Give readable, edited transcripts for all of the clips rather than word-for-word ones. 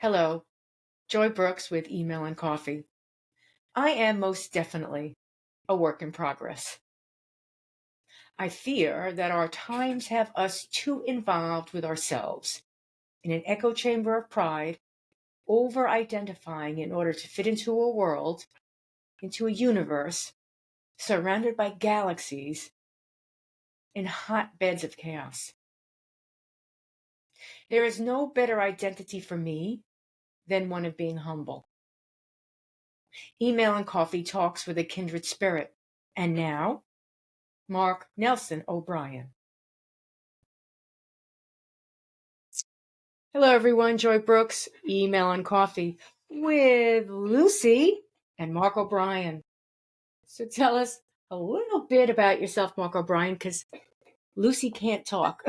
Hello, Joy Brooks with Email and Coffee. I am most definitely a work in progress. I fear that our times have us too involved with ourselves in an echo chamber of pride, over-identifying in order to fit into a world, into a universe, surrounded by galaxies in hotbeds of chaos. There is no better identity for me than one of being humble. Email and Coffee talks with a kindred spirit. And now, Mark Nelson O'Brien. Hello, everyone. Joy Brooks, Email and Coffee with Lucy and Mark O'Brien. So tell us a little bit about yourself, Mark O'Brien, because Lucy can't talk.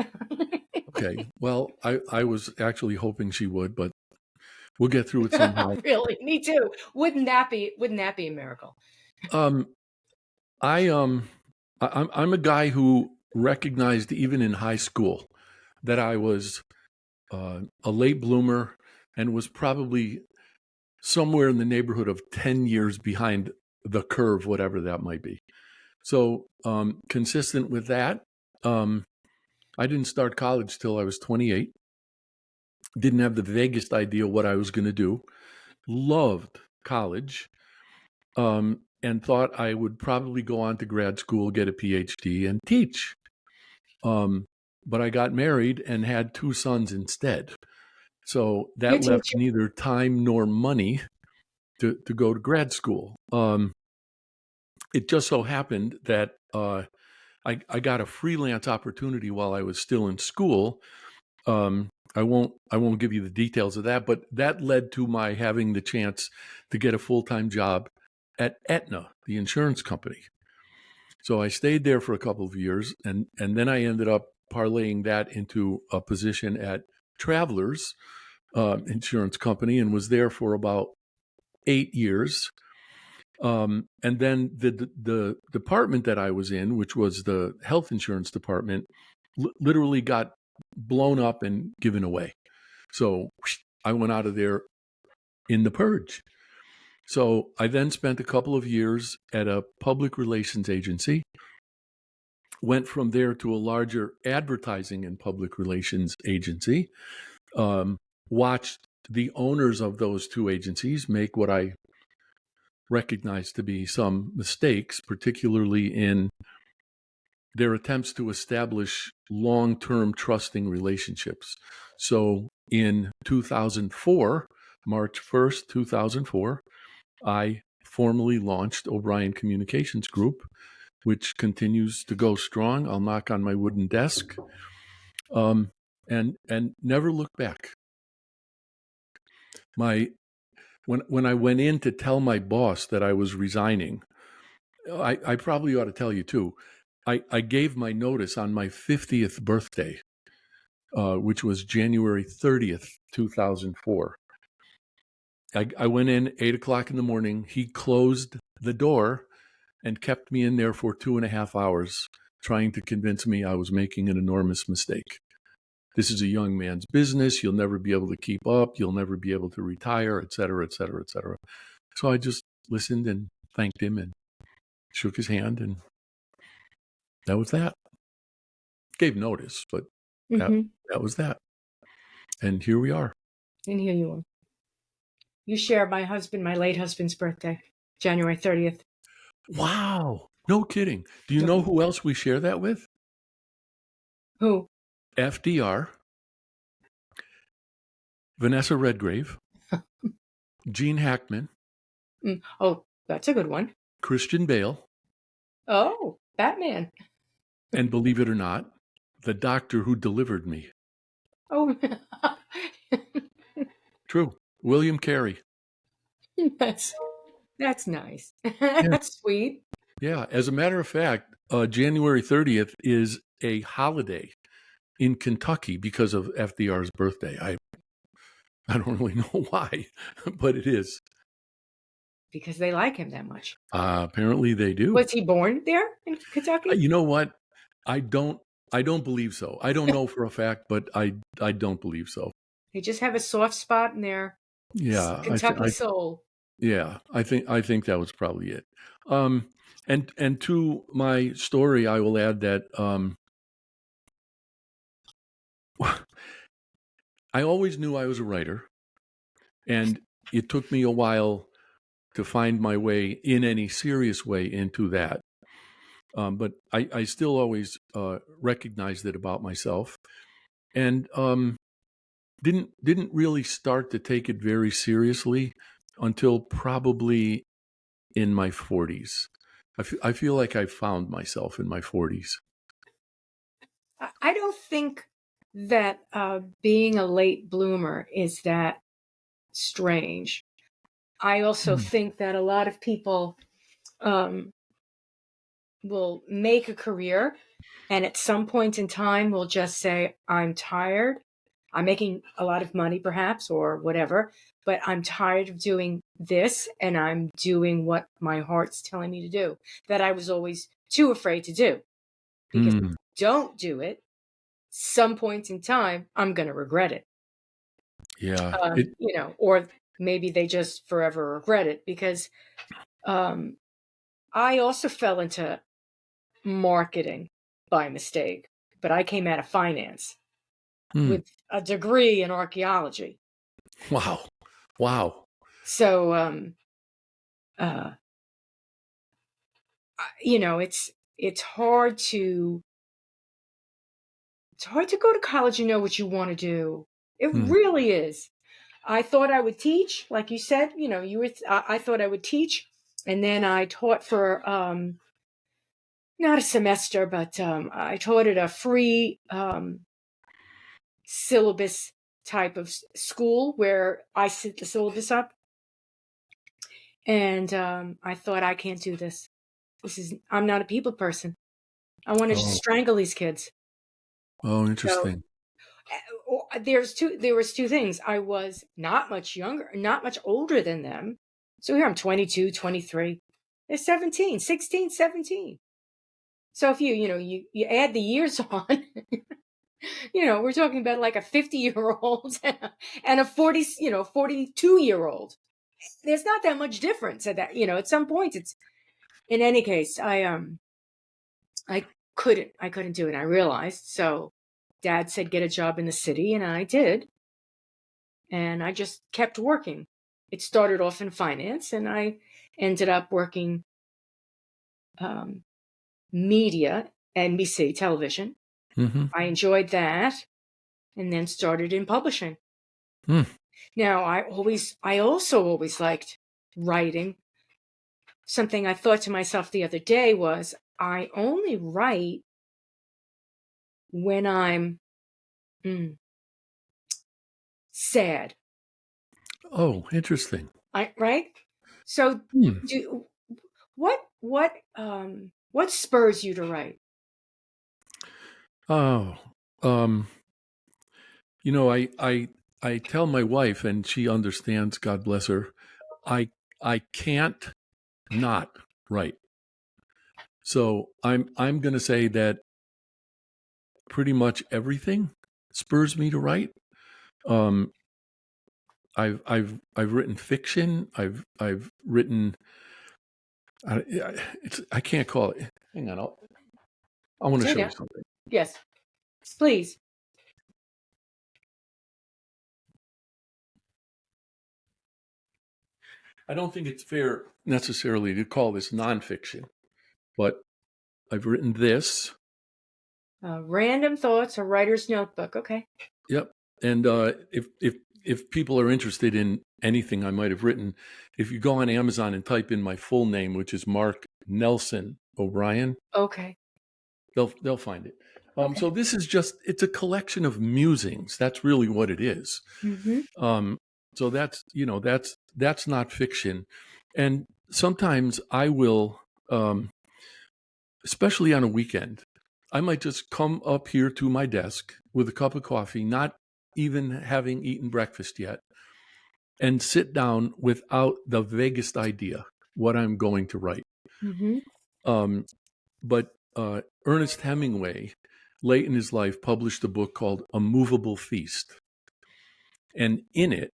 Okay. Well, I was actually hoping she would, but we'll get through it somehow. Really, me too. Wouldn't that be a miracle? I'm a guy who recognized even in high school that I was a late bloomer and was probably somewhere in the neighborhood of 10 years behind the curve, whatever that might be. So consistent with that, I didn't start college till I was 28. Didn't have the vaguest idea what I was going to do. Loved college, and thought I would probably go on to grad school, get a PhD, and teach. But I got married and had 2 sons instead. So that left neither time nor money to go to grad school. It just so happened that I got a freelance opportunity while I was still in school. I won't give you the details of that, but that led to my having the chance to get a full-time job at Aetna, the insurance company. So I stayed there for a couple of years, and then I ended up parlaying that into a position at Travelers Insurance Company, and was there for about 8 years. And then the department that I was in, which was the health insurance department, literally got blown up and given away. So I went out of there in the purge. So I then spent a couple of years at a public relations agency, went from there to a larger advertising and public relations agency, watched the owners of those 2 agencies make what I recognized to be some mistakes, particularly in their attempts to establish long-term trusting relationships. So in 2004, March 1st, 2004, I formally launched O'Brien Communications Group, which continues to go strong. I'll knock on my wooden desk, and never look back. When I went in to tell my boss that I was resigning, I probably ought to tell you too, I gave my notice on my 50th birthday, which was January 30th, 2004. I went in 8 o'clock in the morning. He closed the door and kept me in there for 2.5 hours, trying to convince me I was making an enormous mistake. This is a young man's business. You'll never be able to keep up. You'll never be able to retire, et cetera, et cetera, et cetera. So I just listened and thanked him and shook his hand, and that was that. Gave notice, but that was that. And here we are. And here you are. You share my late husband's birthday, January 30th. Wow. No kidding. Do you know who else we share that with? Who? FDR, Vanessa Redgrave, Gene Hackman. Oh, that's a good one. Christian Bale. Oh, Batman. And believe it or not, the doctor who delivered me. Oh. True. William Carey. That's nice. That's sweet. Yeah. As a matter of fact, January 30th is a holiday in Kentucky because of FDR's birthday. I don't really know why, but it is. Because they like him that much. Apparently they do. Was he born there in Kentucky? You know what? I don't believe so. I don't know for a fact, but I don't believe so. They just have a soft spot in their Yeah, Kentucky Soul. I think that was probably it. And to my story, I will add that I always knew I was a writer, and it took me a while to find my way in any serious way into that. But I still always recognized it about myself, and didn't really start to take it very seriously until probably in my 40s. I feel like I found myself in my 40s. I don't think that being a late bloomer is that strange. I also think that a lot of people will make a career and at some point in time will just say, I'm tired. I'm making a lot of money, perhaps, or whatever, but I'm tired of doing this and I'm doing what my heart's telling me to do, that I was always too afraid to do. Because if I don't do it, some point in time, I'm going to regret it. Yeah. Or maybe they just forever regret it because I also fell into marketing by mistake, but I came out of finance with a degree in archaeology. Wow. Wow. So, it's hard to go to college and know what you want to do. It really is. I thought I would teach, like you said. I thought I would teach, and then I taught for not a semester, but I taught at a free syllabus type of school where I set the syllabus up. And I thought, I can't do this. I'm not a people person. I want to just strangle these kids. Oh, So interesting. there was two things. I was not much younger, not much older than them. So here I'm 22, 23. They're 17, 16, 17. So if you add the years on, we're talking about like a 50-year-old and a 42-year-old. There's not that much difference at that. At some point, it's. In any case, I couldn't do it. I realized. So Dad said, get a job in the city, and I did. And I just kept working. It started off in finance, and I ended up working media, NBC television. I enjoyed that, and then started in publishing. Now, I also always liked writing. Something I thought to myself the other day was, I only write when I'm sad. Oh, interesting. Right? So what spurs you to write? Oh, I tell my wife, and she understands, God bless her. I can't not write. So I'm going to say that pretty much everything spurs me to write. I've written fiction. I've written. I can't call it. Hang on, I want to show you something. Yes, please. I don't think it's fair necessarily to call this nonfiction, but I've written this. Random Thoughts, a writer's notebook. Okay. Yep. And if people are interested in anything I might have written, if you go on Amazon and type in my full name, which is Mark Nelson O'Brien, okay, they'll find it. So this is it's a collection of musings. That's really what it is. So that's not fiction. And sometimes I will, especially on a weekend, I might just come up here to my desk with a cup of coffee, not even having eaten breakfast yet, and sit down without the vaguest idea what I'm going to write. But Ernest Hemingway, late in his life, published a book called A Movable Feast. And in it,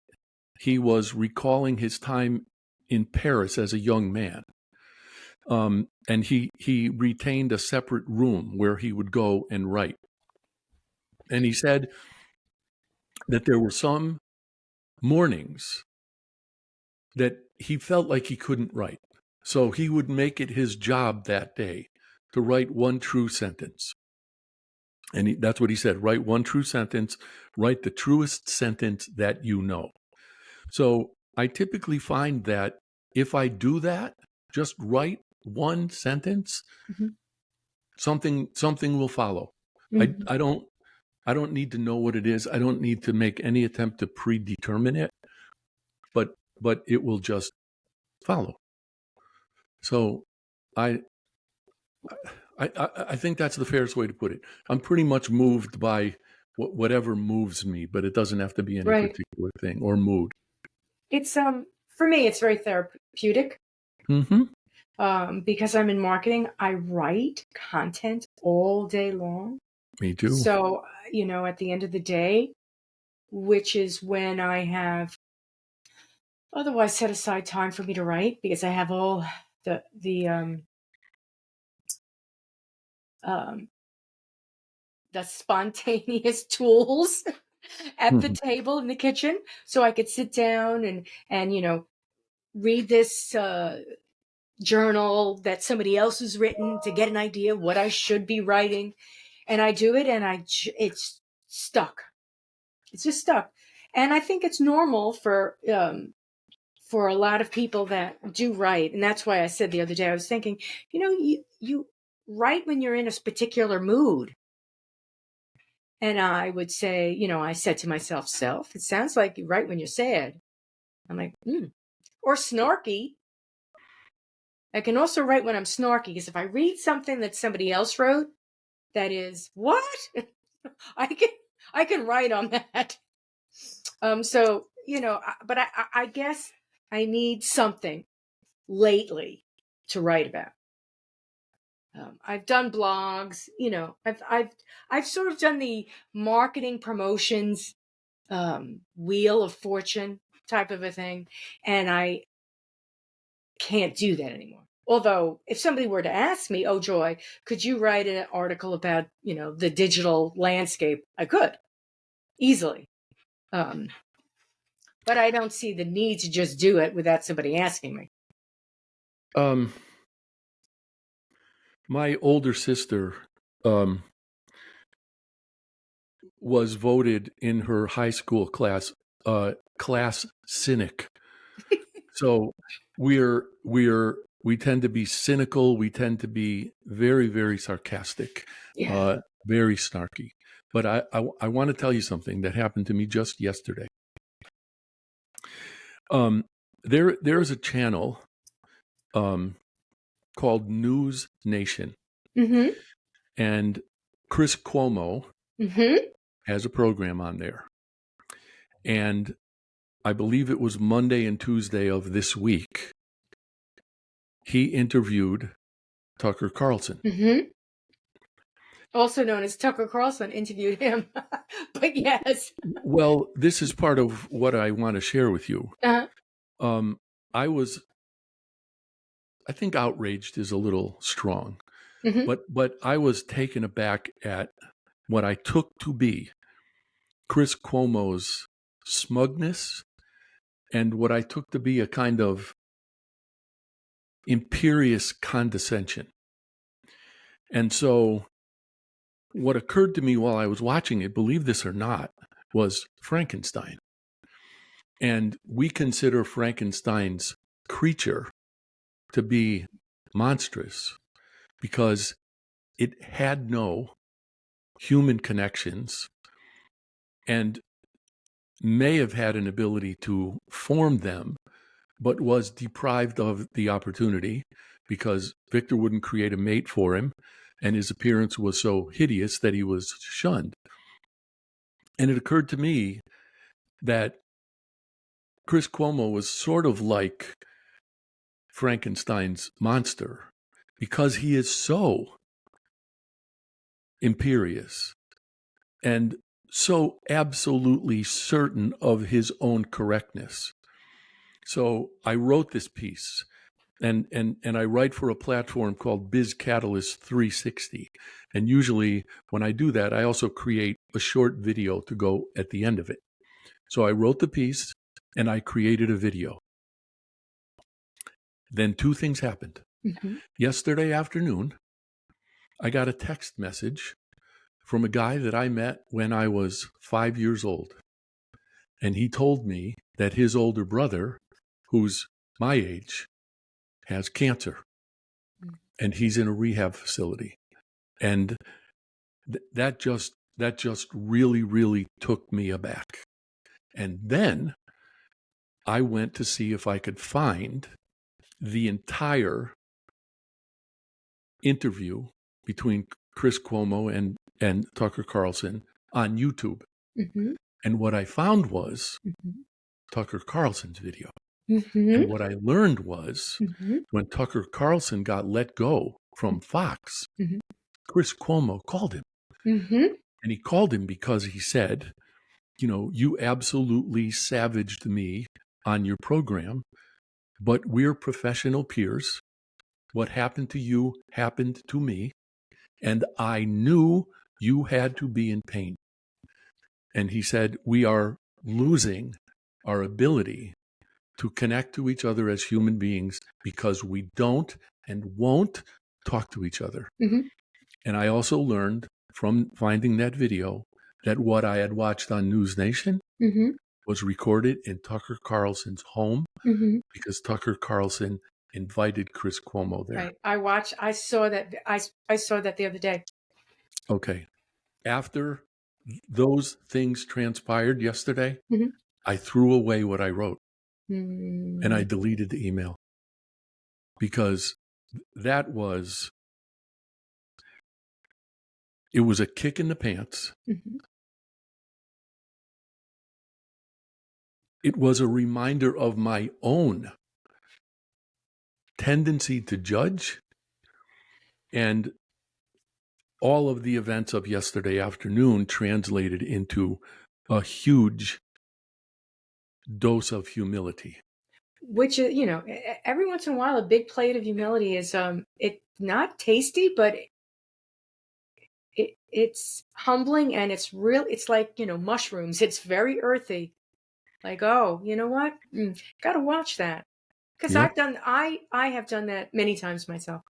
he was recalling his time in Paris as a young man. And he retained a separate room where he would go and write. And he said that there were some mornings that he felt like he couldn't write. So he would make it his job that day to write one true sentence. And that's what he said, write one true sentence, write the truest sentence that you know. So I typically find that if I do that, just write one sentence, Mhm. something will follow. Mhm. I don't need to know what it is. I don't need to make any attempt to predetermine it, but it will just follow. So I think that's the fairest way to put it. I'm pretty much moved by whatever moves me, but it doesn't have to be any Right. particular thing or mood. It's for me, it's very therapeutic. Mm-hmm. Because I'm in marketing, I write content all day long. Me too. So, at the end of the day, which is when I have otherwise set aside time for me to write, because I have all um, the spontaneous tools at the Mhm. table in the kitchen, so I could sit down and read this journal that somebody else has written to get an idea of what I should be writing, and I do it, and it's stuck. It's just stuck, and I think it's normal for a lot of people that do write, and that's why I said the other day I was thinking, you write when you're in a particular mood. And I would say, I said to myself, it sounds like you write when you're sad. I'm like, or snarky. I can also write when I'm snarky, because if I read something that somebody else wrote, that is what I can I can write on that. So but I guess I need something lately to write about. I've done blogs, I've sort of done the marketing promotions wheel of fortune type of a thing, and I can't do that anymore. Although if somebody were to ask me, oh Joy, could you write an article about the digital landscape, I could easily, but I don't see the need to just do it without somebody asking me. My older sister was voted in her high school class class cynic. So we tend to be cynical. We tend to be very, very sarcastic, Yeah. very snarky. But I want to tell you something that happened to me just yesterday. There's a channel called News Nation, Mm-hmm. and Chris Cuomo Mm-hmm. has a program on there. And I believe it was Monday and Tuesday of this week, he interviewed Tucker Carlson. Mm-hmm. Also known as Tucker Carlson interviewed him. But yes. Well, this is part of what I want to share with you. Uh-huh. I think outraged is a little strong, Mm-hmm. but I was taken aback at what I took to be Chris Cuomo's smugness and what I took to be a kind of imperious condescension. And so what occurred to me while I was watching it, believe this or not, was Frankenstein. And we consider Frankenstein's creature to be monstrous because it had no human connections and may have had an ability to form them, but was deprived of the opportunity because Victor wouldn't create a mate for him, and his appearance was so hideous that he was shunned. And it occurred to me that Chris Cuomo was sort of like Frankenstein's monster because he is so imperious and so absolutely certain of his own correctness. So I wrote this piece, and I write for a platform called Biz Catalyst 360. And usually when I do that, I also create a short video to go at the end of it. So I wrote the piece and I created a video. Then two things happened. Mm-hmm. Yesterday afternoon, I got a text message from a guy that I met when I was 5 years old. And he told me that his older brother, who's my age, has cancer. And he's in a rehab facility. And that just really, really took me aback. And then I went to see if I could find the entire interview between Chris Cuomo and Tucker Carlson on YouTube. Mm-hmm. And what I found was Mm-hmm. Tucker Carlson's video. Mm-hmm. And what I learned was Mm-hmm. when Tucker Carlson got let go from Fox, Mm-hmm. Chris Cuomo called him. Mm-hmm. And he called him because he said, you absolutely savaged me on your program, but we're professional peers. What happened to you happened to me, and I knew you had to be in pain. And he said, we are losing our ability to connect to each other as human beings because we don't and won't talk to each other. Mm-hmm. And I also learned from finding that video that what I had watched on News Nation Mm-hmm. was recorded in Tucker Carlson's home Mm-hmm. because Tucker Carlson invited Chris Cuomo there. Right. I saw that. I saw that the other day. Okay. After those things transpired yesterday, Mm-hmm. I threw away what I wrote Mm-hmm. and I deleted the email because it was a kick in the pants. Mm-hmm. It was a reminder of my own tendency to judge, and all of the events of yesterday afternoon translated into a huge dose of humility. Which is, every once in a while, a big plate of humility is it's not tasty, but it's humbling, and it's real. It's like mushrooms. It's very earthy. Like, oh, you know what? Gotta watch that because Yep. I have done that many times myself.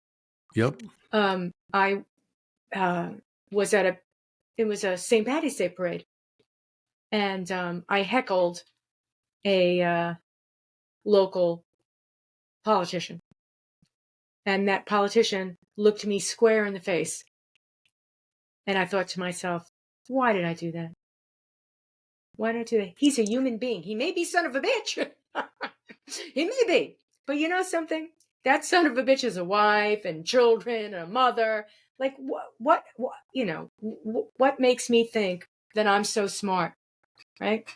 Yep. I was at it was a St. Patty's Day parade, and I heckled a local politician, and that politician looked me square in the face, and I thought to myself, why did I do that? Why did I do that? He's a human being. He may be son of a bitch. He may be, but you know something? That son of a bitch is a wife and children and a mother. Like what what makes me think that I'm so smart, right?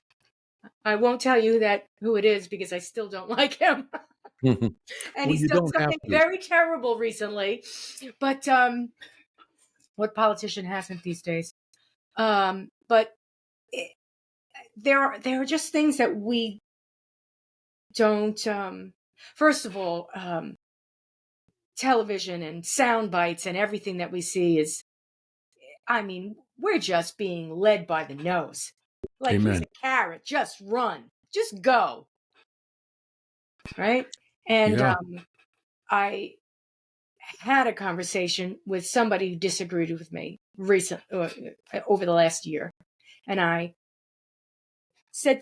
I won't tell you who it is because I still don't like him. And Well, he's you done don't have something to. very terrible recently. But what politician hasn't these days? But there are just things that we don't. First of all, television and sound bites and everything that we see is, I mean, we're just being led by the nose. Like, here's Amen. a carrot, just run, just go. Right? And Yeah. I had a conversation with somebody who disagreed with me over the last year. And I said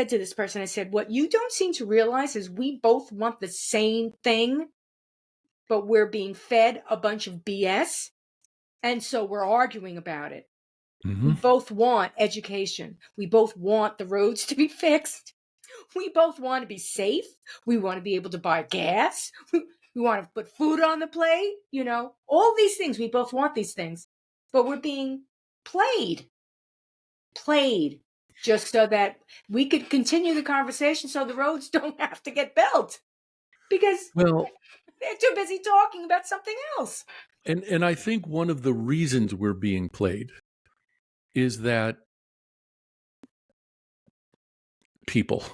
to this person, I said, what you don't seem to realize is we both want the same thing, but we're being fed a bunch of BS. And so we're arguing about it. Mm-hmm. We both want education. We both want the roads to be fixed. We both want to be safe. We want to be able to buy gas. We want to put food on the plate. All these things. We both want these things. But we're being played just so that we could continue the conversation so the roads don't have to get built. Because they're too busy talking about something else. And I think one of the reasons we're being played is that people.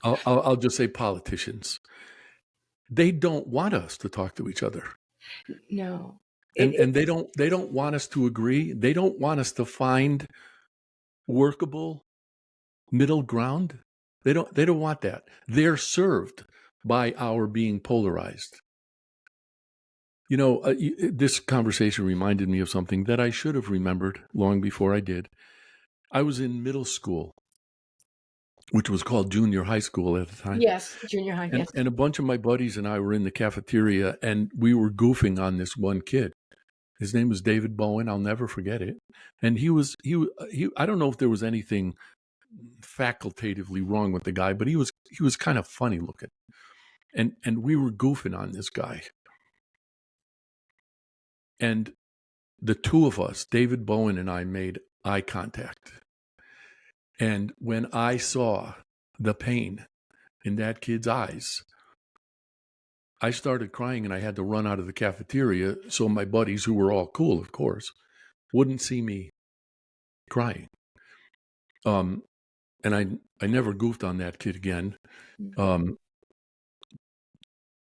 I'll just say politicians. They don't want us to talk to each other. No. And they don't want us to agree. They don't want us to find workable middle ground. They don't want that. They're served by our being polarized. You know, this conversation reminded me of something that I should have remembered long before I did. I was in middle school, which was called junior high school at the time. Yes, junior high, yes. And a bunch of my buddies and I were in the cafeteria, and we were goofing on this one kid. His name was David Bowen. I'll never forget it. And he I don't know if there was anything facultatively wrong with the guy, but he was kind of funny looking. And we were goofing on this guy. And the two of us, David Bowen and I, made eye contact. And when I saw the pain in that kid's eyes, I started crying, and I had to run out of the cafeteria so my buddies, who were all cool, of course, wouldn't see me crying. And I never goofed on that kid again. And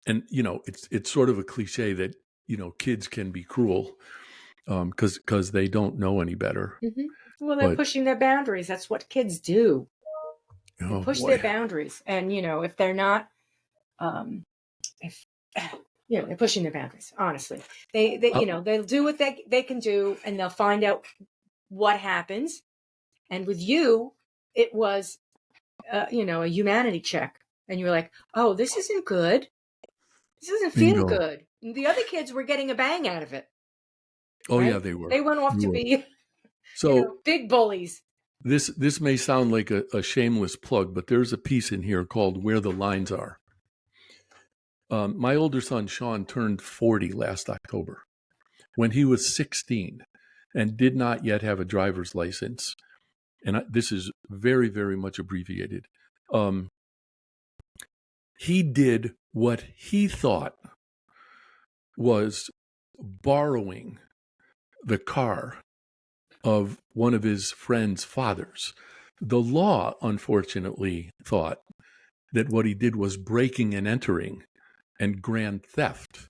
you know, it's sort of a cliche that, you know, kids can be cruel because they don't know any better. Mm-hmm. Well, they're pushing their boundaries. That's what kids do. They push their boundaries, and you know, if they're not, they're pushing their boundaries. Honestly, they you know, they'll do what they can do, and they'll find out what happens. And with you, it was, you know, a humanity check, and you were like, "Oh, this isn't good. This doesn't feel good." And the other kids were getting a bang out of it. Oh, right? Yeah, they were. They went off to be so big bullies. This may sound like a shameless plug, but there's a piece in here called "Where the Lines Are." My older son Sean turned 40 last October. When he was 16 and did not yet have a driver's license, and this is very, very much abbreviated, he did what he thought was borrowing the car of one of his friend's fathers. The law, unfortunately, thought that what he did was breaking and entering and grand theft.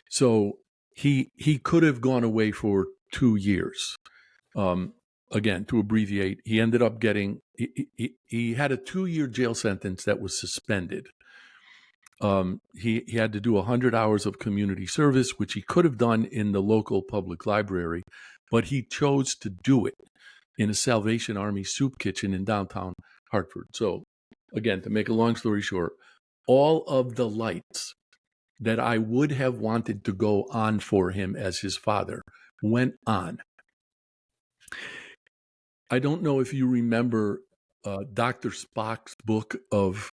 So he could have gone away for 2 years. Again, to abbreviate, he ended up getting, he had a 2-year jail sentence that was suspended. He had to do 100 hours of community service, which he could have done in the local public library, but he chose to do it in a Salvation Army soup kitchen in downtown Hartford. So again, to make a long story short, all of the lights that I would have wanted to go on for him as his father went on. I don't know if you remember Dr. Spock's book of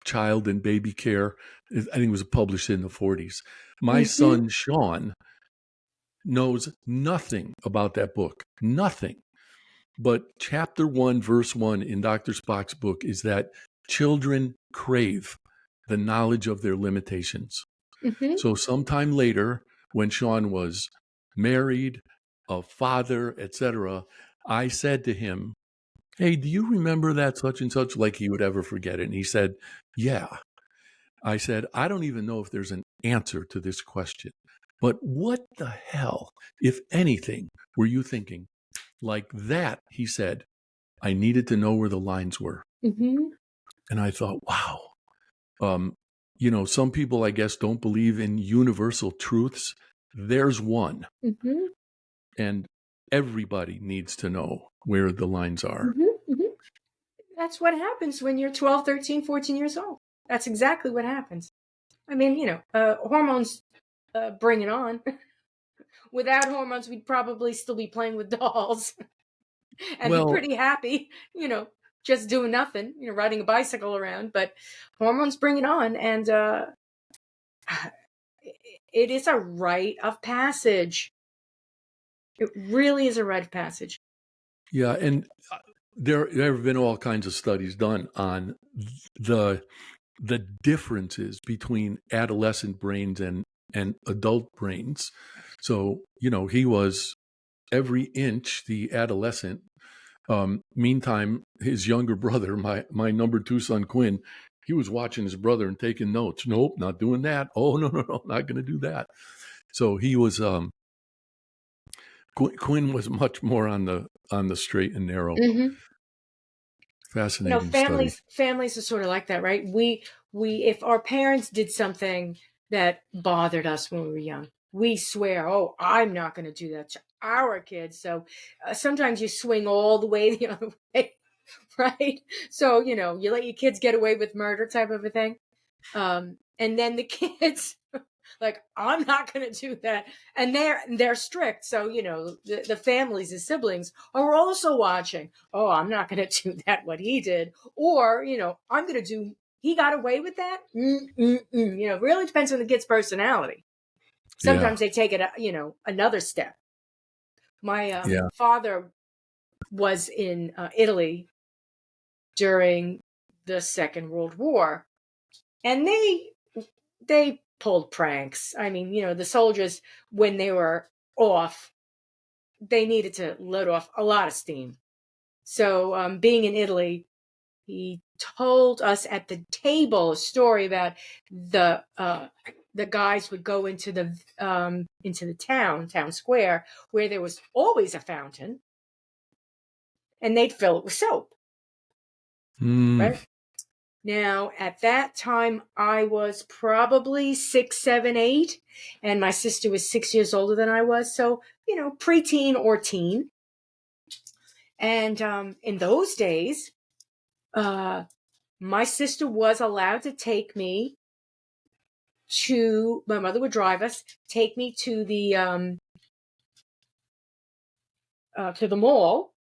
child and baby care. I think it was published in the 40s. My son, Sean, knows nothing about that book. Nothing. But chapter 1, verse 1 in Dr. Spock's book is that children crave the knowledge of their limitations. So sometime later, when Sean was married, a father, etc., I said to him, "Hey, do you remember that such and such?" Like he would ever forget it. And he said, "Yeah." I said, "I don't even know if there's an answer to this question, but what the hell, if anything, were you thinking?" Like that, he said, I needed to know where the lines were. And I thought, wow. You know, some people, I guess, don't believe in universal truths. There's one. And everybody needs to know where the lines are. That's what happens when you're 12, 13, 14 years old. That's exactly what happens. I mean, you know, hormones bring it on. Without hormones, we'd probably still be playing with dolls and be pretty happy, you know, just doing nothing, you know, riding a bicycle around. But hormones bring it on. And it is a rite of passage. It really is a rite of passage. Yeah. And there have been all kinds of studies done on the differences between adolescent brains and adult brains. So, you know, he was every inch the adolescent Meantime, his younger brother, my number 2 son, Quinn, he was watching his brother and taking notes. Nope, not doing that. Oh, no, not going to do that. So he was, Quinn was much more on the straight and narrow. Mm-hmm. Fascinating study. Families are sort of like that, right? We if our parents did something that bothered us when we were young, we swear, oh, I'm not going to do that to our kids. So sometimes you swing all the way the other way, right? So, you let your kids get away with murder type of a thing. And then the kids like, I'm not going to do that. And they're strict. So, the families, the siblings are also watching. Oh, I'm not going to do that, what he did. Or, I'm going to do, he got away with that. It really depends on the kid's personality. Sometimes they take it, another step. My father was in Italy during the Second World War. And they pulled pranks. I mean, the soldiers, when they were off, they needed to let off a lot of steam. So being in Italy, he told us at the table a story about the guys would go into the town square, where there was always a fountain, and they'd fill it with soap. Right? Now, at that time, I was probably 6, 7, 8, and my sister was 6 years older than I was. So, preteen or teen. And in those days, my sister was allowed to take me my mother would drive us, take me to the mall.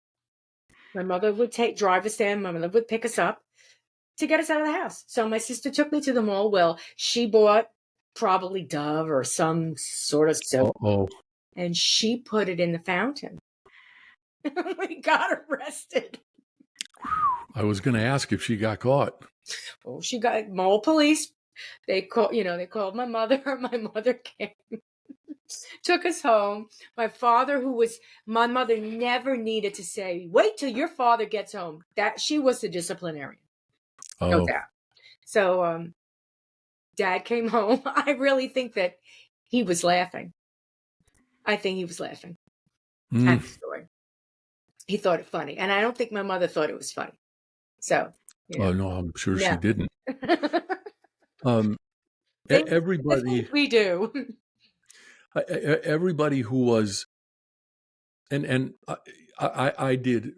My mother would drive us there. My mother would pick us up to get us out of the house. So my sister took me to the mall. Well, she bought probably Dove or some sort of soap. Oh, and she put it in the fountain. We got arrested. I was going to ask if she got caught. Oh, she got mall police. They called my mother. My mother came, took us home. My mother never needed to say, wait till your father gets home. That she was the disciplinarian. No doubt. So, Dad came home. I really think that he was laughing. I think he was laughing at the story. He thought it funny. And I don't think my mother thought it was funny. So, Oh, no, I'm sure she didn't. Everybody. We do. Everybody who was, and I did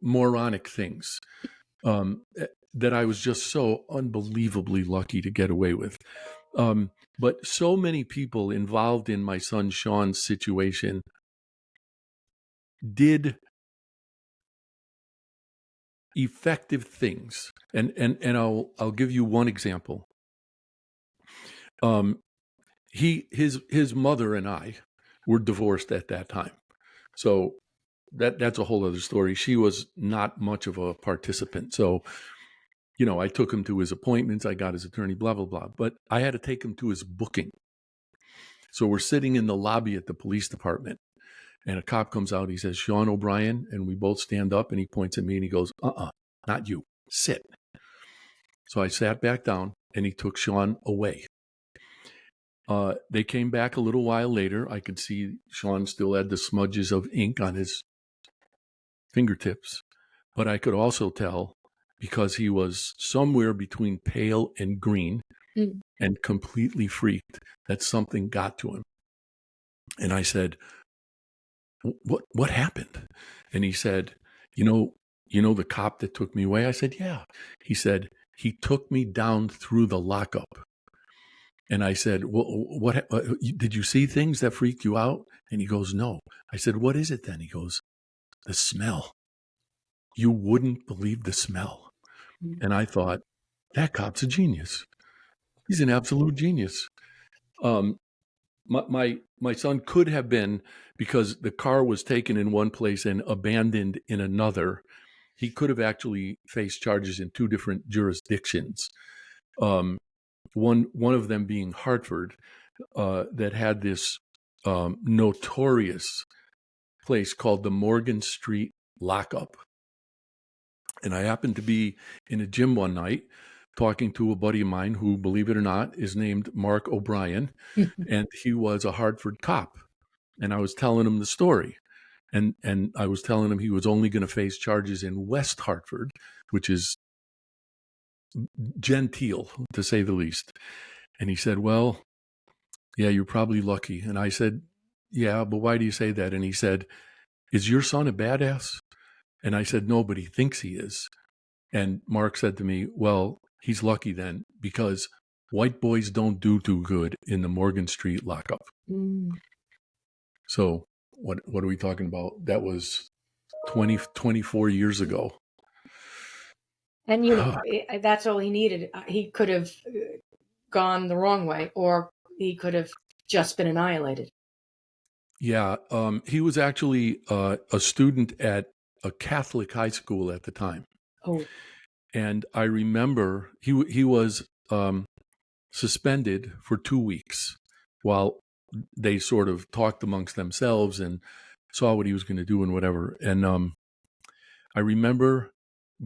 moronic things that I was just so unbelievably lucky to get away with. But so many people involved in my son Sean's situation did effective things, and I'll give you one example. His mother and I were divorced at that time, so that's a whole other story. She was not much of a participant, so I took him to his appointments, I got his attorney, blah blah blah. But I had to take him to his booking. So we're sitting in the lobby at the police department, and a cop comes out. He says, "Sean O'Brien," and we both stand up, and he points at me and he goes, "Not you. Sit." So I sat back down, and he took Sean away. They came back a little while later. I could see Sean still had the smudges of ink on his fingertips, but I could also tell, because he was somewhere between pale and green and completely freaked, that something got to him. And I said, what happened? And he said, you know the cop that took me away? I said, yeah. He said, he took me down through the lockup. And I said, well, what did you see things that freaked you out? And he goes, no. I said, what is it then? He goes, the smell. You wouldn't believe the smell. And I thought, that cop's a genius. He's an absolute genius. My son could have been, because the car was taken in one place and abandoned in another, he could have actually faced charges in 2 different jurisdictions. One of them being Hartford, that had this notorious place called the Morgan Street Lockup. And I happened to be in a gym one night talking to a buddy of mine who, believe it or not, is named Mark O'Brien, and he was a Hartford cop. And I was telling him the story. And I was telling him he was only going to face charges in West Hartford, which is genteel, to say the least. And he said, well, yeah, you're probably lucky. And I said, yeah, but why do you say that? And he said, is your son a badass? And I said, no, but he thinks he is. And Mark said to me, well, he's lucky then, because white boys don't do too good in the Morgan Street lockup. Mm. So what are we talking about? That was 24 years ago. And, that's all he needed. He could have gone the wrong way, or he could have just been annihilated. Yeah, he was actually a student at a Catholic high school at the time. Oh. And I remember he was suspended for 2 weeks while they sort of talked amongst themselves and saw what he was going to do and whatever. And I remember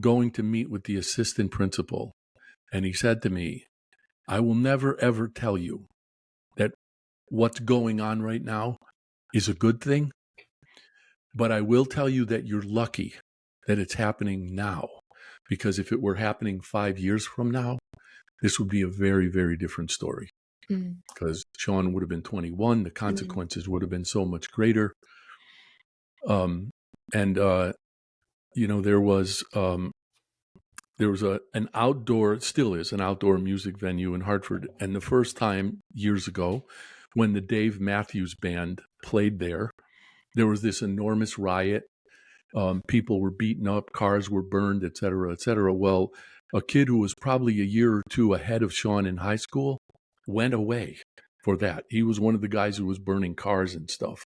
going to meet with the assistant principal, and he said to me, I will never, ever tell you that what's going on right now is a good thing, but I will tell you that you're lucky that it's happening now, because if it were happening 5 years from now, this would be a very, very different story. Because Sean would have been 21, the consequences would have been so much greater. There was an outdoor, still is an outdoor music venue in Hartford. And the first time years ago, when the Dave Matthews Band played there was this enormous riot. People were beaten up, cars were burned, et cetera, et cetera. Well, a kid who was probably a year or two ahead of Sean in high school went away for that. He was one of the guys who was burning cars and stuff.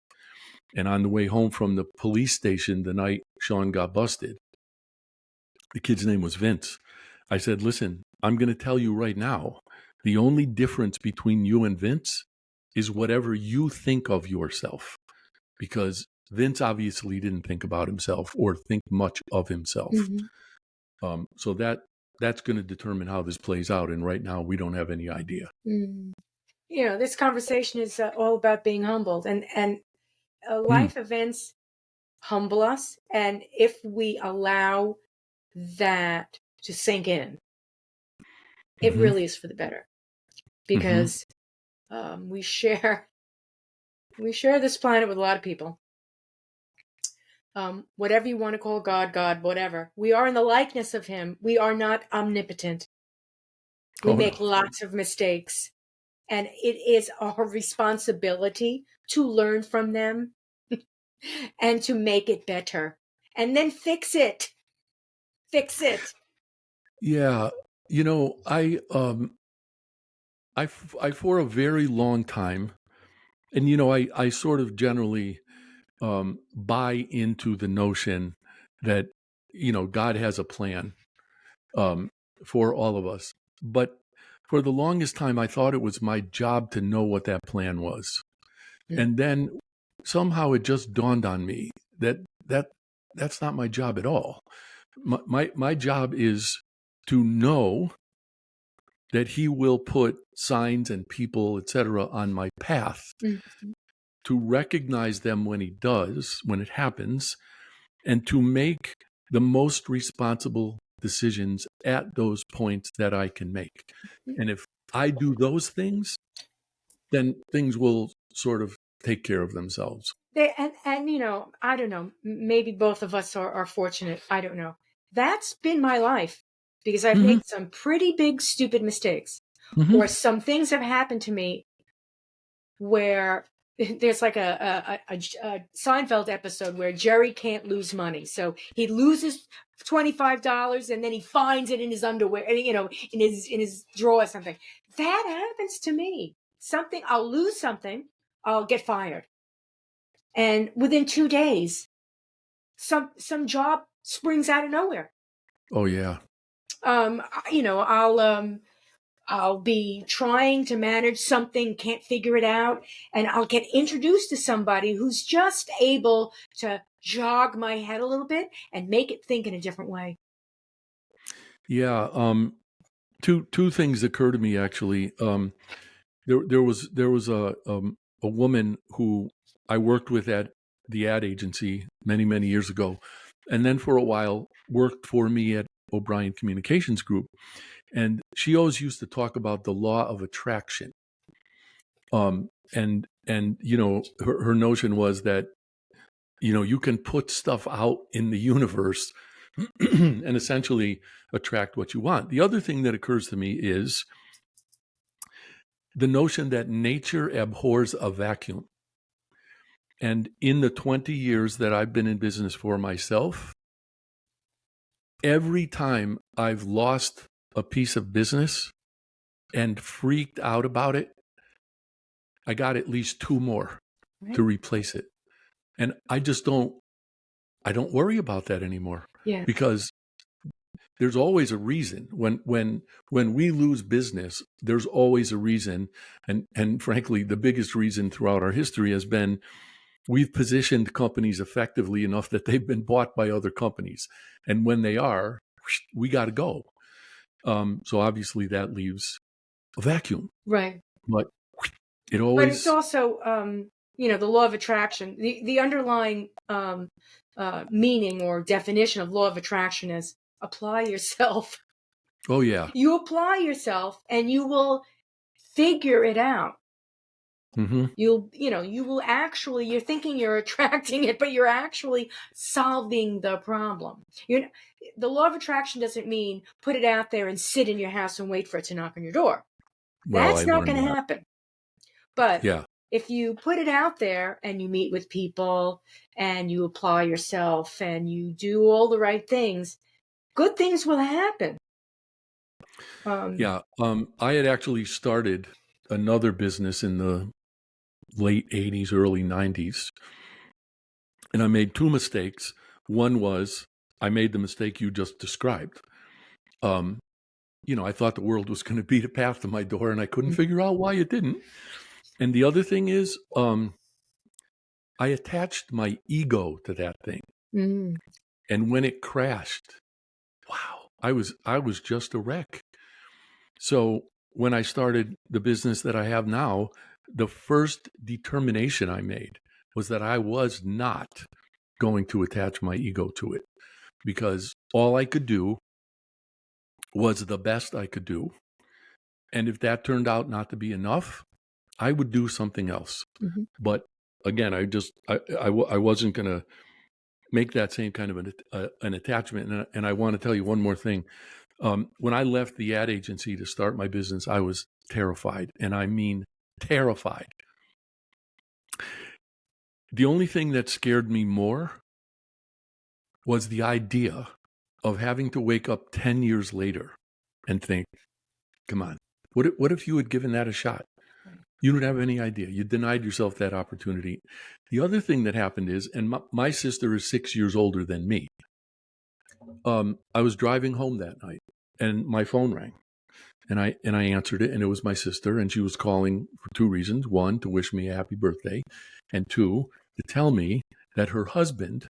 And on the way home from the police station the night Sean got busted, the kid's name was Vince. I said, listen, I'm going to tell you right now, the only difference between you and Vince is whatever you think of yourself. Because Vince obviously didn't think about himself or think much of himself. So that's going to determine how this plays out. And right now, we don't have any idea. This conversation is all about being humbled, and life events humble us. And if we allow that to sink in, it really is for the better, because we share this planet with a lot of people. Whatever you want to call God, whatever. We are in the likeness of him. We are not omnipotent. We make lots of mistakes. And it is our responsibility to learn from them and to make it better. And then fix it. Fix it. Yeah. I for a very long time, and I sort of generally buy into the notion that God has a plan for all of us. But for the longest time, I thought it was my job to know what that plan was, and then somehow it just dawned on me that that's not my job at all. My job is to know that he will put signs and people, etc., on my path, to recognize them when it happens, and to make the most responsible decisions at those points that I can make. And if I do those things, then things will sort of take care of themselves. And I don't know, maybe both of us are fortunate. I don't know. That's been my life, because I've made some pretty big, stupid mistakes, or some things have happened to me where there's like a Seinfeld episode where Jerry can't lose money. So he loses $25 and then he finds it in his underwear, in his drawer or something. That happens to me. I'll lose something, I'll get fired. And within 2 days, some job springs out of nowhere. Oh yeah. I'll be trying to manage something, can't figure it out, and I'll get introduced to somebody who's just able to jog my head a little bit and make it think in a different way. Yeah. Two things occur to me actually. There was a woman who I worked with at the ad agency many years ago, and then for a while worked for me at O'Brien Communications Group, and she always used to talk about the law of attraction. And her notion was that you can put stuff out in the universe and essentially attract what you want. The other thing that occurs to me is the notion that nature abhors a vacuum. And in the 20 years that I've been in business for myself, every time I've lost a piece of business and freaked out about it, I got at least two more to replace it. And I don't worry about that anymore. Yeah. Because there's always a reason. When we lose business, there's always a reason. And frankly, the biggest reason throughout our history has been we've positioned companies effectively enough that they've been bought by other companies. And when they are, we got to go. So obviously that leaves a vacuum. Right. But it But always... it's also, the law of attraction. The underlying meaning or definition of law of attraction is apply yourself. Oh, yeah. You apply yourself and you will figure it out. Mm-hmm. You will actually, you're thinking you're attracting it, but you're actually solving the problem. The law of attraction doesn't mean put it out there and sit in your house and wait for it to knock on your door. Well, That's I not learned going to that. happen. But Yeah. if you put it out there and you meet with people and you apply yourself and you do all the right things, good things will happen. Yeah. I had actually started another business in the late 80s, early 90s. And I made two mistakes. One was I made the mistake you just described. I thought the world was going to beat a path to my door, and I couldn't figure out why it didn't. And the other thing is, I attached my ego to that thing. Mm. And when it crashed, wow, I was just a wreck. So when I started the business that I have now, the first determination I made was that I was not going to attach my ego to it, because all I could do was the best I could do. And if that turned out not to be enough, I would do something else. Mm-hmm. But again, I wasn't going to make that same kind of an attachment. And I want to tell you one more thing. When I left the ad agency to start my business, I was terrified. And I mean terrified. The only thing that scared me more was the idea of having to wake up 10 years later and think, come on, what if you had given that a shot? You don't have any idea. You denied yourself that opportunity. The other thing that happened is, and my sister is 6 years older than me. I was driving home that night and my phone rang, and I answered it, and it was my sister, and she was calling for two reasons. One, to wish me a happy birthday, and two, to tell me that her husband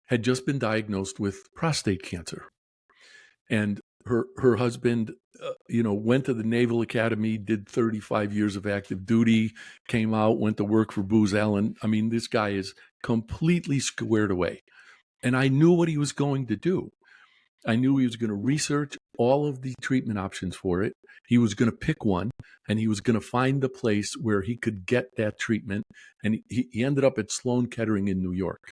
had just been diagnosed with prostate cancer. And her husband, went to the Naval Academy, did 35 years of active duty, came out, went to work for Booz Allen. I mean, this guy is completely squared away. And I knew what he was going to do. I knew he was going to research all of the treatment options for it. He was going to pick one, and he was going to find the place where he could get that treatment. And he ended up at Sloan Kettering in New York.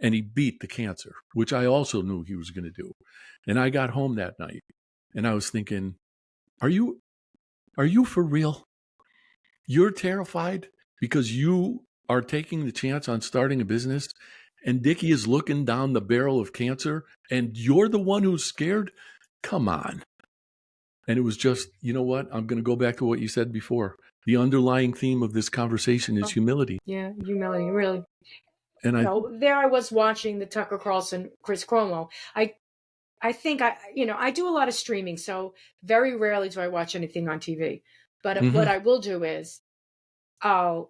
And he beat the cancer, which I also knew he was going to do. And I got home that night and I was thinking, are you for real? You're terrified because you are taking the chance on starting a business, and Dickie is looking down the barrel of cancer and you're the one who's scared? Come on. And it was just, you know what? I'm going to go back to what you said before. The underlying theme of this conversation is humility. Yeah, humility, really. And there I was watching the Tucker Carlson, Chris Cuomo. I think I do a lot of streaming, so very rarely do I watch anything on TV. But what I will do is I've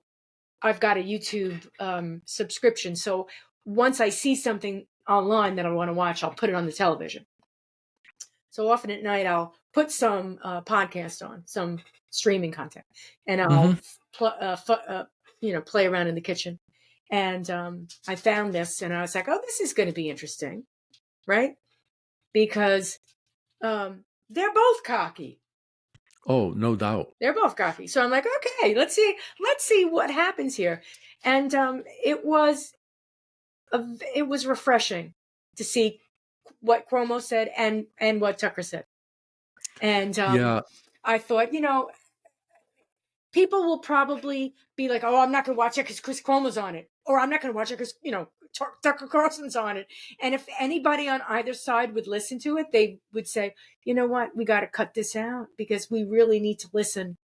got a YouTube subscription. So once I see something online that I want to watch, I'll put it on the television. So often at night, I'll put some podcast on, some streaming content, and Mm-hmm. I'll play around in the kitchen. And I found this, and I was like, "Oh, this is going to be interesting, right?" Because they're both cocky. Oh, no doubt. They're both cocky. So I'm like, okay, let's see what happens here. And it was refreshing to see what Cuomo said and what Tucker said. And Yeah. I thought, people will probably be like, oh, I'm not going to watch it because Chris Cuomo's on it. Or I'm not going to watch it because, Tucker Carlson's on it. And if anybody on either side would listen to it, they would say, you know what, we got to cut this out because we really need to listen.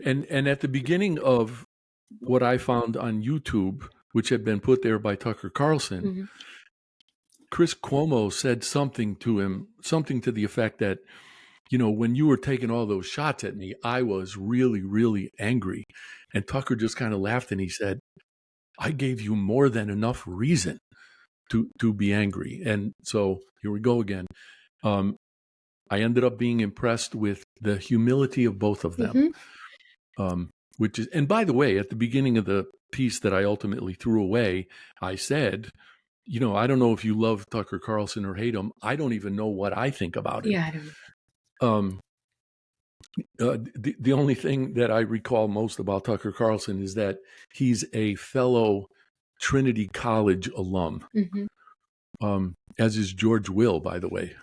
And at the beginning of what I found on YouTube, which had been put there by Tucker Carlson, Mm-hmm. Chris Cuomo said something to him, something to the effect that, when you were taking all those shots at me, I was really, really angry. And Tucker just kind of laughed and he said, I gave you more than enough reason to be angry. And so here we go again. I ended up being impressed with the humility of both of them. Mm-hmm. Which is, and by the way, at the beginning of the piece that I ultimately threw away, I said, I don't know if you love Tucker Carlson or hate him. I don't even know what I think about him. Yeah, I don't know. The only thing that I recall most about Tucker Carlson is that he's a fellow Trinity College alum, as is George Will, by the way.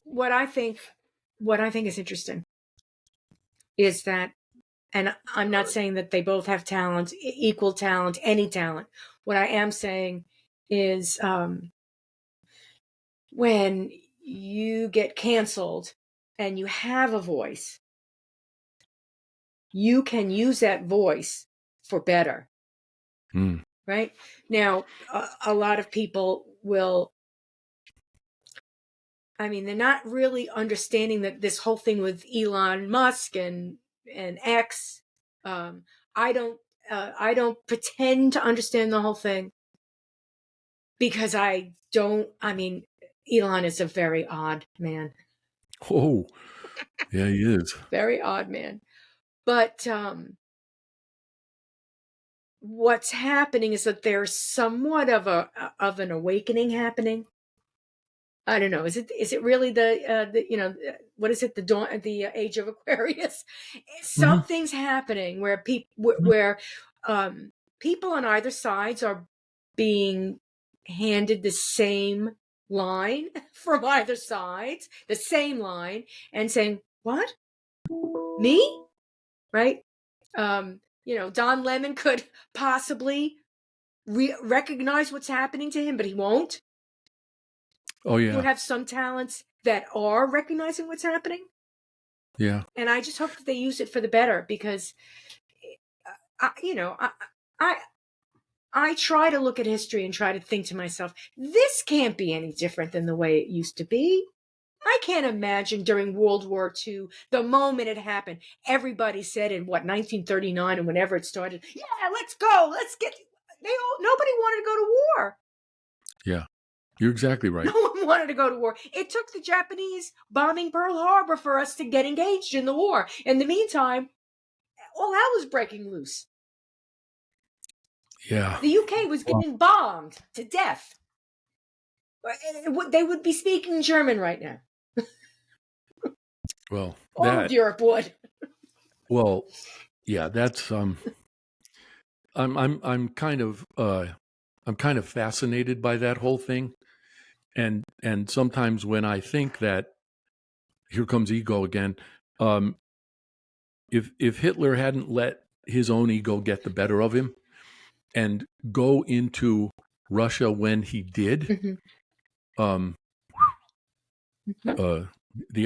What I think is interesting is that, and I'm not saying that they both have talent, equal talent, any talent. What I am saying is when you get canceled and you have a voice, you can use that voice for better. Right? Now, a lot of people will, they're not really understanding that this whole thing with Elon Musk and X. I don't pretend to understand the whole thing because I don't. Elon is a very odd man. Oh, yeah, he is. Very odd man. But what's happening is that there's somewhat of an awakening happening. I don't know. Is it really the what is it, the dawn, the age of Aquarius? Something's happening where people on either sides are being handed the same line from either sides, the same line, and saying, "What? Me?" Right? Don Lemon could possibly recognize what's happening to him, but he won't. Oh, yeah. You have some talents that are recognizing what's happening. Yeah. And I just hope that they use it for the better because, I try to look at history and try to think to myself, this can't be any different than the way it used to be. I can't imagine during World War II, the moment it happened, everybody said in 1939 and whenever it started, yeah, let's go, nobody wanted to go to war. Yeah. You're exactly right. No one wanted to go to war. It took the Japanese bombing Pearl Harbor for us to get engaged in the war. In the meantime, all hell was breaking loose. Yeah. The UK was getting bombed to death. They would be speaking German right now. Well, all of Europe would. Well, yeah, that's I'm kind of fascinated by that whole thing. And sometimes when I think that, here comes ego again, if Hitler hadn't let his own ego get the better of him and go into Russia when he did, the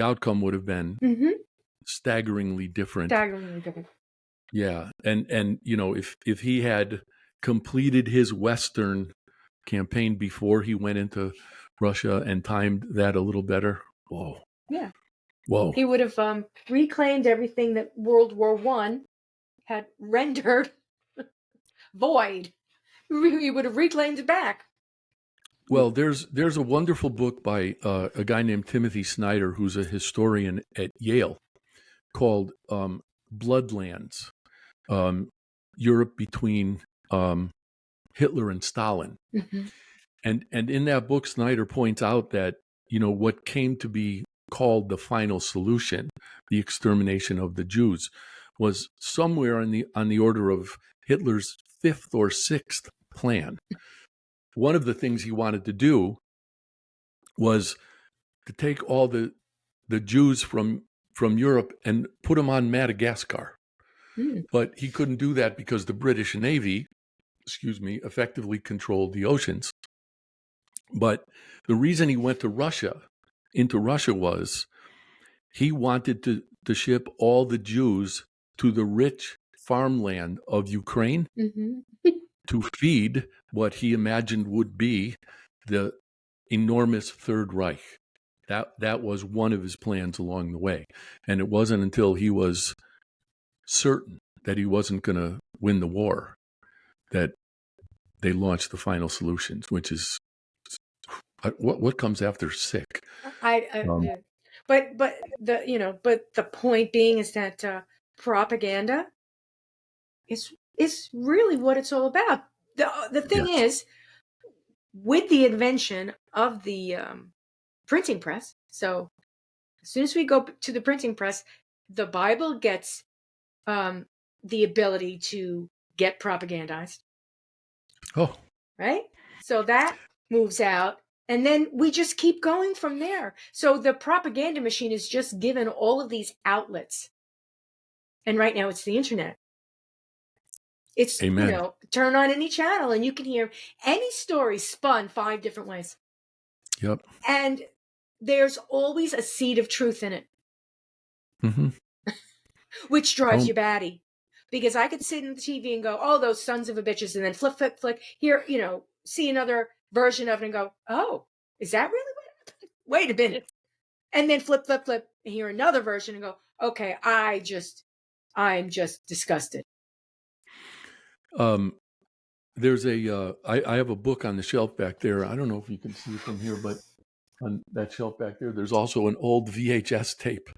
outcome would have been staggeringly different. Yeah, and if he had completed his Western campaign before he went into Russia and timed that a little better, whoa. Yeah. Whoa. He would have reclaimed everything that World War I had rendered void. He would have reclaimed it back. Well, there's a wonderful book by a guy named Timothy Snyder, who's a historian at Yale, called Bloodlands, um, Europe between Hitler and Stalin. Mm-hmm. And in that book, Snyder points out that, what came to be called the final solution, the extermination of the Jews, was somewhere on the order of Hitler's fifth or sixth plan. One of the things he wanted to do was to take all the Jews from Europe and put them on Madagascar. Mm. But he couldn't do that because the British Navy, effectively controlled the oceans. But the reason he went into Russia, was he wanted to ship all the Jews to the rich farmland of Ukraine Mm-hmm. to feed what he imagined would be the enormous Third Reich. That was one of his plans along the way. And it wasn't until he was certain that he wasn't going to win the war that they launched the final solutions, which is what comes after sick. But the point being is that propaganda is really what it's all about. The thing is, with the invention of the printing press, so as soon as we go to the printing press, the Bible gets the ability to get propagandized. Oh, right? So that moves out, and then we just keep going from there. So the propaganda machine is just given all of these outlets. And right now it's the internet. It's, amen. Turn on any channel and you can hear any story spun 5 different ways. Yep. And there's always a seed of truth in it, Mm-hmm. which drives you batty. Because I could sit in the TV and go, oh, those sons of a bitches, and then flick, here, see another version of it and go, oh, is that really what happened? Wait a minute. And then flip, and hear another version and go, okay, I'm just disgusted. There's I have a book on the shelf back there. I don't know if you can see it from here, but on that shelf back there, there's also an old VHS tape.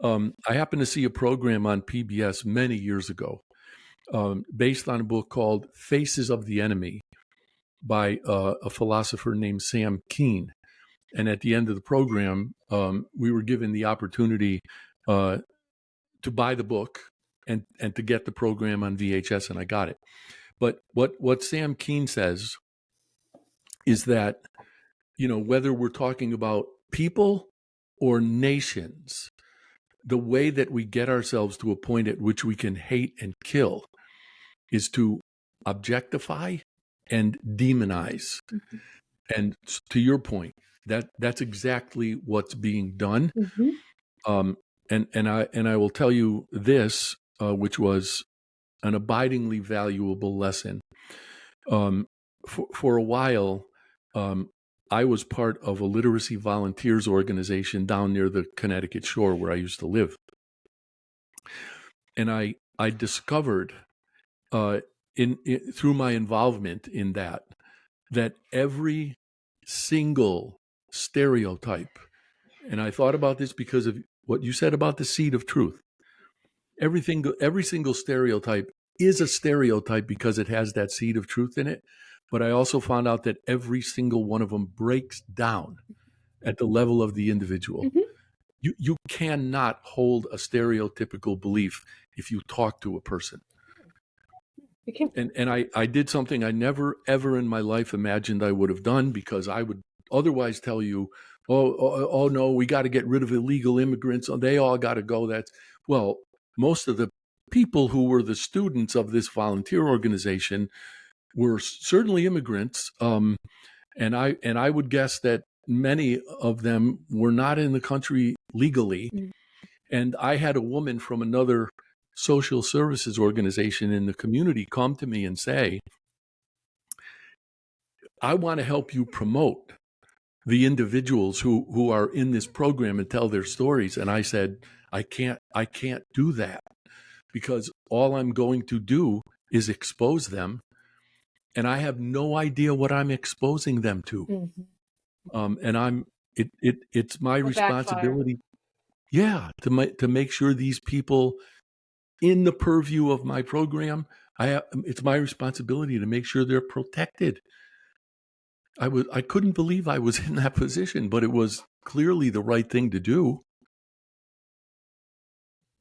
I happened to see a program on PBS many years ago, based on a book called Faces of the Enemy by a philosopher named Sam Keen. And at the end of the program, we were given the opportunity to buy the book and to get the program on VHS, and I got it. But what Sam Keen says is that, whether we're talking about people or nations, the way that we get ourselves to a point at which we can hate and kill is to objectify and demonize. Mm-hmm. And to your point, that's exactly what's being done. Mm-hmm. And I will tell you this, which was an abidingly valuable lesson. For a while, I was part of a literacy volunteers organization down near the Connecticut shore where I used to live. And I discovered through my involvement in that every single stereotype, and I thought about this because of what you said about the seed of truth. Every single stereotype is a stereotype because it has that seed of truth in it. But I also found out that every single one of them breaks down at the level of the individual. Mm-hmm. You cannot hold a stereotypical belief if you talk to a person. And I did something I never, ever in my life imagined I would have done, because I would otherwise tell you, oh no, we got to get rid of illegal immigrants. They all got to go. Well, most of the people who were the students of this volunteer organization were certainly immigrants. And I would guess that many of them were not in the country legally. Mm. And I had a woman from another social services organization in the community come to me and say, I want to help you promote the individuals who are in this program and tell their stories. And I said, I can't do that, because all I'm going to do is expose them and I have no idea what I'm exposing them to. And it's my Will backfire. responsibility, to make sure these people in the purview of my program, it's my responsibility to make sure they're protected. I couldn't believe I was in that position, but it was clearly the right thing to do.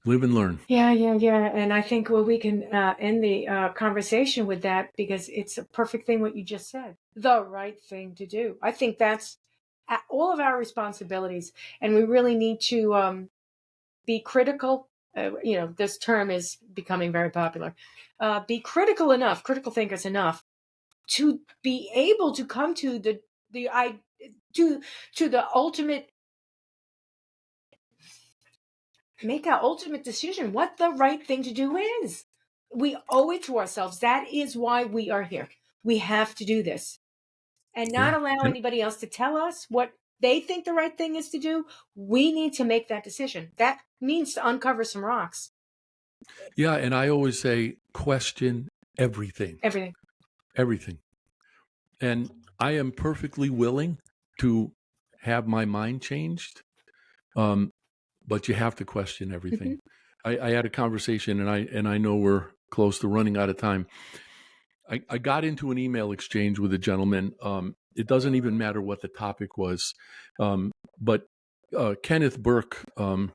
Live and learn. Yeah. And I think we can end the conversation with that, because it's a perfect thing what you just said. The right thing to do. I think that's all of our responsibilities, and we really need to be critical. This term is becoming very popular. Be critical thinkers enough to be able to come to the ultimate, make our ultimate decision what the right thing to do is. We owe it to ourselves. That is why we are here. We have to do this, and not allow anybody else to tell us what they think the right thing is to do. We need to make that decision. That means to uncover some rocks. Yeah, and I always say, question everything. Everything. And I am perfectly willing to have my mind changed, but you have to question everything. I had a conversation, and I know we're close to running out of time. I got into an email exchange with a gentleman. It doesn't even matter what the topic was, but Kenneth Burke, who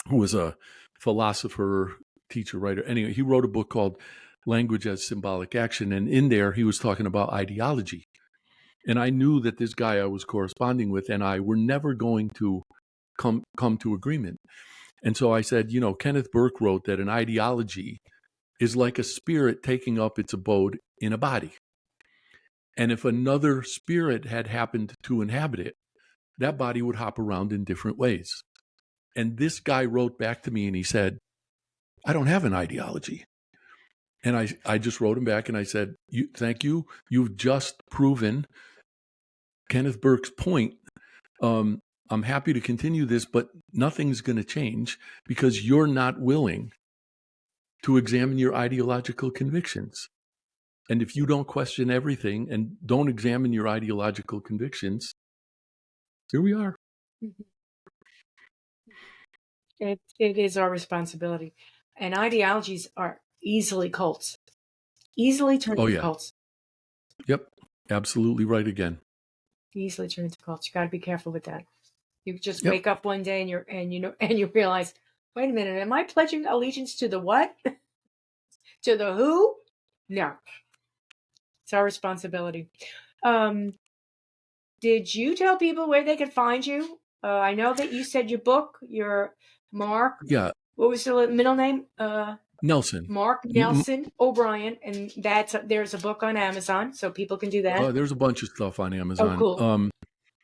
was a philosopher, teacher, writer. Anyway, he wrote a book called Language as Symbolic Action, and in there he was talking about ideology. And I knew that this guy I was corresponding with and I were never going to come to agreement. And so I said, Kenneth Burke wrote that an ideology is like a spirit taking up its abode in a body. And if another spirit had happened to inhabit it, that body would hop around in different ways. And this guy wrote back to me and he said, I don't have an ideology. And I just wrote him back and I said, thank you. You've just proven Kenneth Burke's point. I'm happy to continue this, but nothing's going to change because you're not willing to examine your ideological convictions. And if you don't question everything and don't examine your ideological convictions, here we are. It is our responsibility. And ideologies are easily cults. Easily turned into cults. Yep. Absolutely right again. Easily turned into cults. You got to be careful with that. You just wake up one day and you realize, wait a minute, am I pledging allegiance to the what? To the who? No. It's our responsibility. Did you tell people where they could find you? I know that you said your book, your Mark. Yeah. What was the middle name? Nelson. Mark Nelson O'Brien, and there's a book on Amazon, so people can do that. There's a bunch of stuff on Amazon. Oh, cool.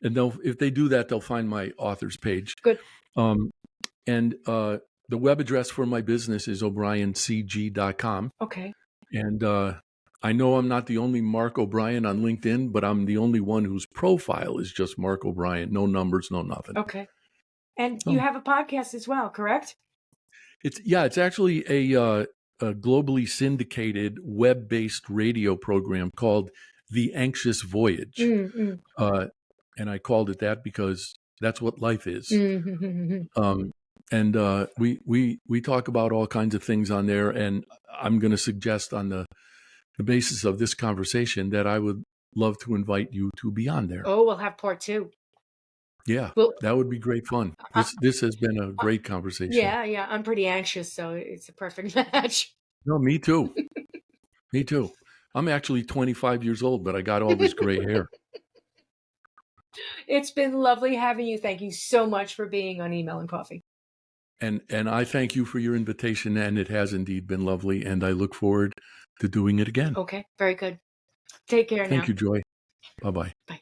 And if they do that, they'll find my author's page. Good. And the web address for my business is o'briencg.com. Okay. And I know I'm not the only Mark O'Brien on LinkedIn, but I'm the only one whose profile is just Mark O'Brien. No numbers, no nothing. Okay. And you have a podcast as well, correct? It's actually a globally syndicated web-based radio program called The Anxious Voyage. And I called it that because that's what life is. And we talk about all kinds of things on there. And I'm going to suggest on the basis of this conversation that I would love to invite you to be on there. Oh, we'll have part 2. Yeah, that would be great fun. This has been a great conversation. Yeah. I'm pretty anxious, so it's a perfect match. No, me too. Me too. I'm actually 25 years old, but I got all this gray hair. It's been lovely having you. Thank you so much for being on Email and Coffee. And I thank you for your invitation, and it has indeed been lovely, and I look forward to doing it again. Okay, very good. Take care now. Thank you, Joy. Bye-bye. Bye.